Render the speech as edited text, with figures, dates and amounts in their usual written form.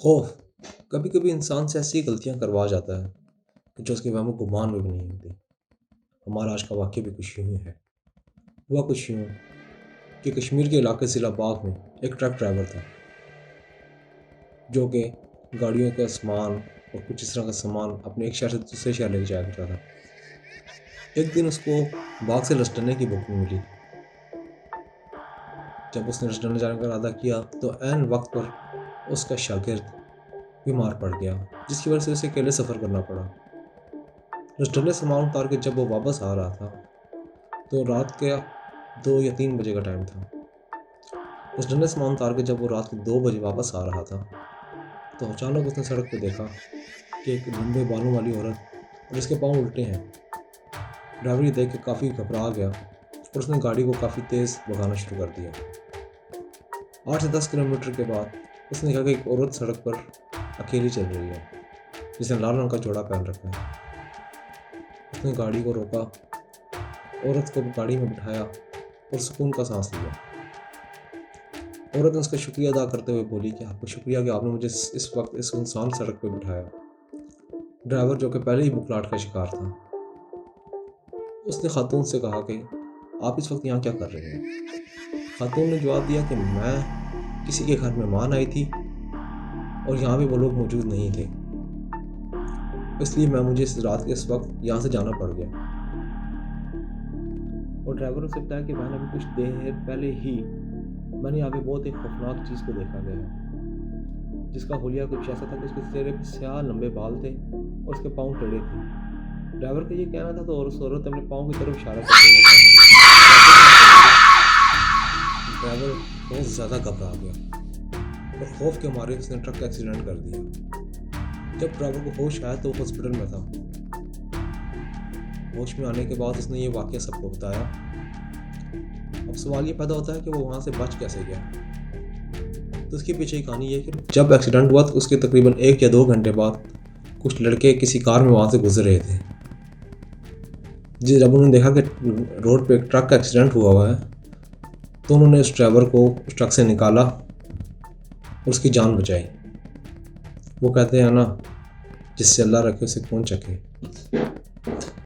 खौफ कभी कभी इंसान से ऐसी गलतियां करवा जाता है कि जो उसके वहमो गुमान में भी नहीं होती। हमारा आज का वाक्य भी कुछ यूं ही है। हुआ कुछ यूं कि कश्मीर के इलाके ज़िला बाग में एक ट्रक ड्राइवर था जो कि गाड़ियों का सामान और कुछ इस तरह का सामान अपने एक शहर से दूसरे शहर लेके जाया करता था। एक दिन उसको बाग से लसटने की बुकिंग मिली। जब उसने लसटने जाने का इरादा किया तो ऐन वक्त पर उसका शागिर्द बीमार पड़ गया, जिसकी वजह से उसे अकेले सफ़र करना पड़ा। लसटने सामान उतार के जब वो वापस आ रहा था तो रात के 2 या 3 बजे का टाइम था। लसटने सामान उतार के जब वो रात के 2 बजे वापस आ रहा था तो अचानक उसने सड़क पर देखा कि एक लंबे बालों वाली औरत और उसके पाँव उल्टे हैं। ड्राइवर ये देख के काफ़ी घबरा गया और उसने गाड़ी को काफ़ी तेज़ भगाना शुरू कर दिया। 8 से 10 किलोमीटर के बाद उसने देखा कि एक औरत सड़क पर अकेली चल रही है, जिसने लाल रंग का जोड़ा पहन रखा है। उसने गाड़ी को रोका, औरत को गाड़ी में बिठाया और सुकून का सांस लिया। औरत ने उसका शुक्रिया अदा करते हुए बोली कि आपका शुक्रिया कि आपने मुझे इस वक्त इस सुनसान सड़क पर बिठाया। ड्राइवर जो कि पहले ही बुखलाहट का शिकार था, उसने खातून से कहा कि आप इस वक्त यहाँ क्या कर रही हैं। खातून ने जवाब दिया कि मैं किसी के घर मेहमान आई थी और यहाँ पे वो लोग मौजूद नहीं थे, इसलिए मुझे इस रात के इस वक्त यहाँ से जाना पड़ गया। और ड्राइवर ने बताया कि मैंने अभी कुछ देर पहले ही मैंने यहाँ पे बहुत एक खौफनाक चीज़ को देखा गया है, जिसका हुलिया कुछ ऐसा था कि उसके चेहरे पर स्याह लंबे बाल थे और उसके पाँव टेढ़े थे। ड्राइवर का ये कहना था तो उस औरत अपने पाँव की तरफ इशारा करते हुए कहा। ड्राइवर बहुत ज़्यादा घबरा गया और खौफ के मारे उसने ट्रक का एक्सीडेंट कर दिया। जब ड्राइवर को होश आया तो वो हॉस्पिटल में था। होश में आने के बाद उसने ये वाक़या सबको बताया। अब सवाल ये पैदा होता है कि वो वहाँ से बच कैसे गया। तो उसके पीछे की कहानी ये है कि जब एक्सीडेंट हुआ तो उसके तकरीबन 1 या 2 घंटे बाद कुछ लड़के किसी कार में वहाँ से गुजर रहे थे। जब उन्होंने देखा कि रोड पे एक ट्रक का एक्सीडेंट हुआ है तो उन्होंने उस ड्राइवर को उस ट्रक से निकाला और उसकी जान बचाई। वो कहते हैं ना, जिससे अल्लाह रखे उसे कौन चखे।